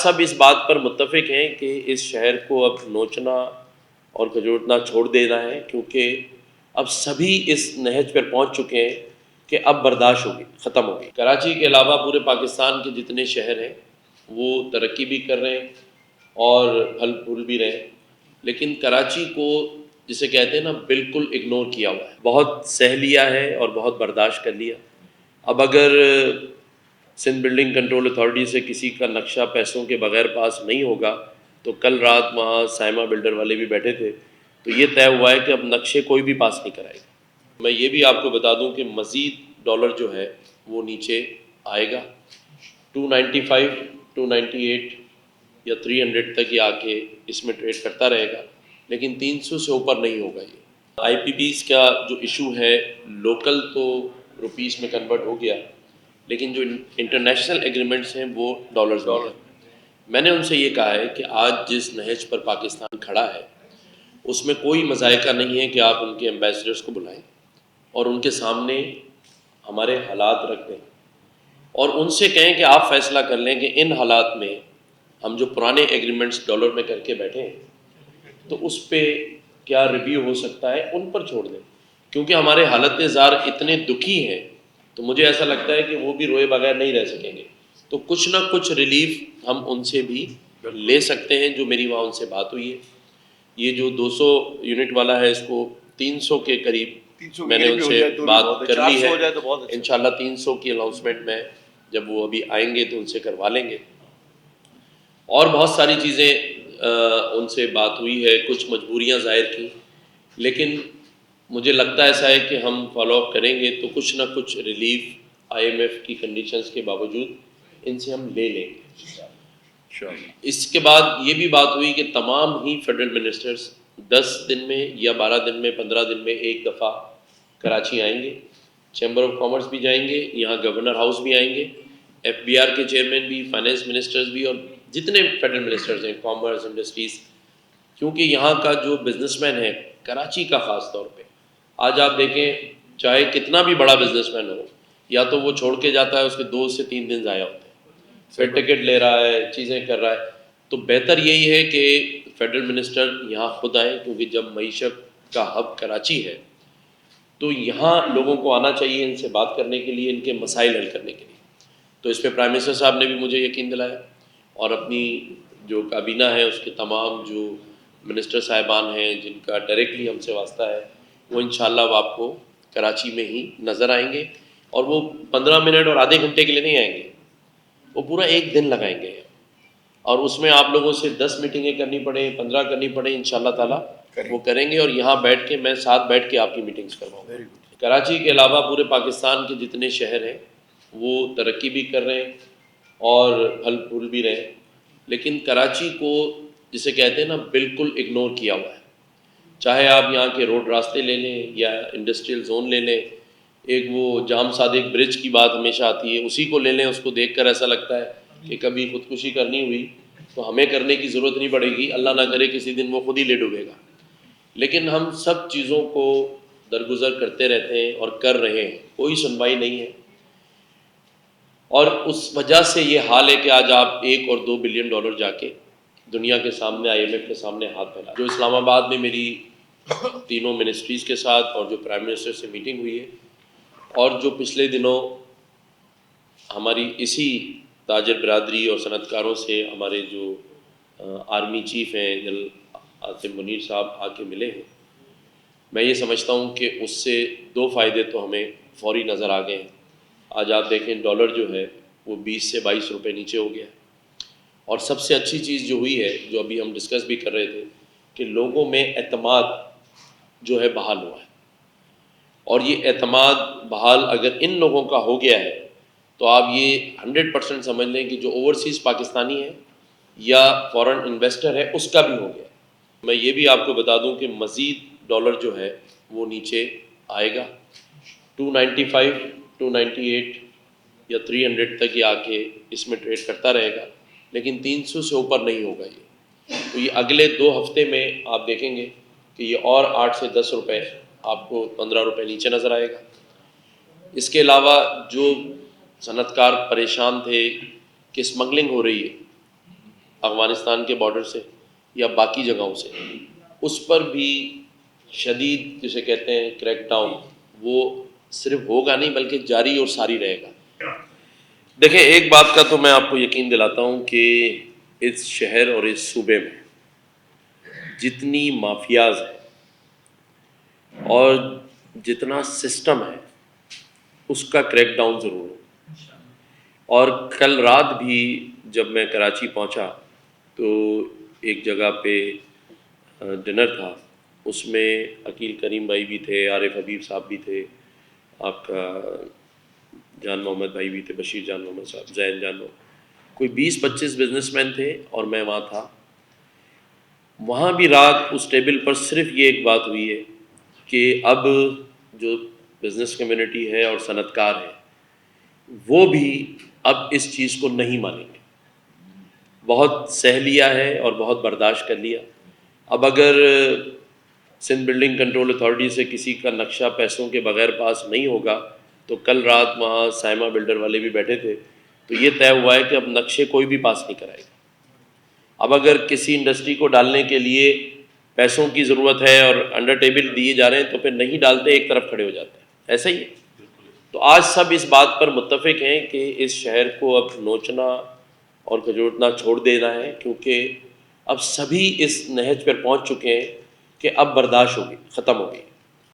سب اس بات پر متفق ہیں کہ اس شہر کو اب نوچنا اور کھجوٹنا چھوڑ دینا ہے، کیونکہ اب سبھی اس نہج پر پہنچ چکے ہیں کہ اب برداشت ہوگی، ختم ہوگی۔ کراچی کے علاوہ پورے پاکستان کے جتنے شہر ہیں وہ ترقی بھی کر رہے ہیں اور پھل پھول بھی رہے ہیں، لیکن کراچی کو جسے کہتے ہیں نا بالکل اگنور کیا ہوا ہے، بہت سہ لیا ہے اور بہت برداشت کر لیا۔ اب اگر سندھ بلڈنگ کنٹرول اتھارٹی سے کسی کا نقشہ پیسوں کے بغیر پاس نہیں ہوگا، تو کل رات وہاں سائمہ بلڈر والے بھی بیٹھے تھے، تو یہ طے ہوا ہے کہ اب نقشے کوئی بھی پاس نہیں کرائے گا۔ میں یہ بھی آپ کو بتا دوں کہ مزید ڈالر جو ہے وہ نیچے آئے گا، 295 298 یا 300 تک یہ آ کے اس میں ٹریڈ کرتا رہے گا، لیکن 300 سے اوپر نہیں ہوگا۔ یہ آئی پی پیز کا جو ایشو ہے لوکل تو روپیز میں کنورٹ ہو گیا، لیکن جو انٹرنیشنل ایگریمنٹس ہیں وہ ڈالرز میں ہیں۔ میں نے ان سے یہ کہا ہے کہ آج جس نہج پر پاکستان کھڑا ہے اس میں کوئی مذائقہ نہیں ہے کہ آپ ان کے ایمبیسڈرز کو بلائیں اور ان کے سامنے ہمارے حالات رکھ دیں اور ان سے کہیں کہ آپ فیصلہ کر لیں کہ ان حالات میں ہم جو پرانے ایگریمنٹس ڈالر میں کر کے بیٹھے ہیں تو اس پہ کیا ریویو ہو سکتا ہے، ان پر چھوڑ دیں، کیونکہ ہمارے حالت زار اتنے دکھی ہیں تو مجھے ایسا لگتا ہے کہ وہ بھی روئے بغیر نہیں رہ سکیں گے، تو کچھ نہ کچھ ریلیف ہم ان سے بھی لے سکتے ہیں۔ جو میری وہاں ان سے بات ہوئی ہے، یہ جو 200 یونٹ والا ہے اس کو 300 کے قریب میں نے ان سے بات کر لی ہے، انشاءاللہ 300 کی اناؤنسمنٹ میں جب وہ ابھی آئیں گے تو ان سے کروا لیں گے۔ اور بہت ساری چیزیں ان سے بات ہوئی ہے، کچھ مجبوریاں ظاہر کی، لیکن مجھے لگتا ہے ایسا ہے کہ ہم فالو اپ کریں گے تو کچھ نہ کچھ ریلیف آئی ایم ایف کی کنڈیشنز کے باوجود ان سے ہم لے لیں گے۔ اس کے بعد یہ بھی بات ہوئی کہ تمام ہی فیڈرل منسٹرز 10 دن میں یا 12 دن میں 15 دن میں ایک دفعہ کراچی آئیں گے، چیمبر آف کامرس بھی جائیں گے، یہاں گورنر ہاؤس بھی آئیں گے، ایف بی آر کے چیئرمین بھی، فائنینس منسٹرز بھی، اور جتنے فیڈرل منسٹرز ہیں، کامرس، انڈسٹریز، کیونکہ یہاں کا جو بزنس مین ہے کراچی کا خاص طور پہ، آج آپ دیکھیں چاہے کتنا بھی بڑا بزنس مین ہو، یا تو وہ چھوڑ کے جاتا ہے اس کے 2 سے 3 دن ضائع ہوتے ہیں، پھر ٹکٹ لے رہا ہے، چیزیں کر رہا ہے، تو بہتر یہی ہے کہ فیڈرل منسٹر یہاں خود آئیں، کیونکہ جب معیشت کا ہب کراچی ہے تو یہاں لوگوں کو آنا چاہیے ان سے بات کرنے کے لیے، ان کے مسائل حل کرنے کے لیے۔ تو اس پہ پرائم منسٹر صاحب نے بھی مجھے یقین دلایا، اور اپنی جو کابینہ ہے اس کے تمام جو منسٹر صاحبان ہیں جن کا ڈائریکٹلی ہم سے واسطہ ہے، وہ انشاءاللہ وہ آپ کو کراچی میں ہی نظر آئیں گے، اور وہ 15 منٹ اور آدھے گھنٹے کے لیے نہیں آئیں گے، وہ پورا 1 دن لگائیں گے، اور اس میں آپ لوگوں سے 10 میٹنگیں کرنی پڑیں، 15 کرنی پڑیں، انشاءاللہ تعالیٰ وہ کریں گے، اور یہاں بیٹھ کے میں ساتھ بیٹھ کے آپ کی میٹنگز کرواؤں گا۔ کراچی کے علاوہ پورے پاکستان کے جتنے شہر ہیں وہ ترقی بھی کر رہے ہیں اور پھل پھول بھی رہے ہیں، لیکن کراچی کو جسے کہتے ہیں نا بالکل اگنور کیا ہوا ہے۔ چاہے آپ یہاں کے روڈ راستے لے لیں یا انڈسٹریل زون لے لیں، ایک وہ جام صادق برج کی بات ہمیشہ آتی ہے، اسی کو لے لیں، اس کو دیکھ کر ایسا لگتا ہے کہ کبھی خودکشی کرنی ہوئی تو ہمیں کرنے کی ضرورت نہیں پڑے گی، اللہ نہ کرے کسی دن وہ خود ہی لے ڈوبے گا، لیکن ہم سب چیزوں کو درگزر کرتے رہتے ہیں اور کر رہے ہیں، کوئی سنوائی نہیں ہے، اور اس وجہ سے یہ حال ہے کہ آج آپ 1 اور 2 بلین ڈالر جا کے دنیا کے سامنے، آئی ایم ایف کے سامنے ہاتھ پھیلا۔ جو اسلام آباد میں میری تینوں منسٹریز کے ساتھ اور جو پرائم منسٹر سے میٹنگ ہوئی ہے، اور جو پچھلے دنوں ہماری اسی تاجر برادری اور صنعت کاروں سے ہمارے جو آرمی چیف ہیں جنرل عاصم منیر صاحب آ کے ملے ہیں، میں یہ سمجھتا ہوں کہ اس سے 2 فائدے تو ہمیں فوری نظر آ گئے ہیں۔ آج آپ دیکھیں ڈالر جو ہے وہ 20 سے 22 روپے نیچے ہو گیا ہے، اور سب سے اچھی چیز جو ہوئی ہے، جو ابھی ہم ڈسکس بھی کر رہے تھے، کہ لوگوں میں اعتماد جو ہے بحال ہوا ہے، اور یہ اعتماد بحال اگر ان لوگوں کا ہو گیا ہے تو آپ یہ 100% سمجھ لیں کہ جو اوورسیز پاکستانی ہے یا فورن انویسٹر ہے اس کا بھی ہو گیا ہے۔ میں یہ بھی آپ کو بتا دوں کہ مزید ڈالر جو ہے وہ نیچے آئے گا، 295 298 یا 300 تک یہ آ کے اس میں ٹریڈ کرتا رہے گا، لیکن 300 سے اوپر نہیں ہوگا یہ۔ تو یہ اگلے 2 ہفتے میں آپ دیکھیں گے کہ یہ اور 8 سے 10 روپے آپ کو 15 روپے نیچے نظر آئے گا۔ اس کے علاوہ جو صنعت کار پریشان تھے کہ اسمگلنگ ہو رہی ہے، افغانستان کے بارڈر سے یا باقی جگہوں سے، اس پر بھی شدید جسے کہتے ہیں کریک ڈاؤن وہ صرف ہوگا نہیں بلکہ جاری اور ساری رہے گا۔ دیکھیں ایک بات کا تو میں آپ کو یقین دلاتا ہوں کہ اس شہر اور اس صوبے میں جتنی مافیاز ہیں اور جتنا سسٹم ہے اس کا کریک ڈاؤن ضرور ہو۔ اور کل رات بھی جب میں کراچی پہنچا تو ایک جگہ پہ ڈنر تھا، اس میں عقیل کریم بھائی بھی تھے، عارف حبیب صاحب بھی تھے، آپ کا جان محمد بھائی بھی تھے، بشیر جان محمد صاحب، زین جان محمد، کوئی 20-25 بزنس مین تھے اور میں وہاں تھا۔ وہاں بھی رات اس ٹیبل پر صرف یہ ایک بات ہوئی ہے کہ اب جو بزنس کمیونٹی ہے اور صنعت کار ہے وہ بھی اب اس چیز کو نہیں مانیں گے۔ بہت سہ لیا ہے اور بہت برداشت کر لیا۔ اب اگر سندھ بلڈنگ کنٹرول اتھارٹی سے کسی کا نقشہ پیسوں کے بغیر پاس نہیں ہوگا تو کل رات وہاں سائمہ بلڈر والے بھی بیٹھے تھے تو یہ طے ہوا ہے کہ اب نقشے کوئی بھی پاس نہیں کرائے گا۔ اب اگر کسی انڈسٹری کو ڈالنے کے لیے پیسوں کی ضرورت ہے اور انڈر ٹیبل دیے جا رہے ہیں تو پھر نہیں ڈالتے، ایک طرف کھڑے ہو جاتے ہیں، ایسا ہی ہے۔ تو آج سب اس بات پر متفق ہیں کہ اس شہر کو اب نوچنا اور کھجوٹنا چھوڑ دینا ہے، کیونکہ اب سبھی اس نہج پر پہنچ چکے ہیں کہ اب برداشت ہوگی، ختم ہوگی۔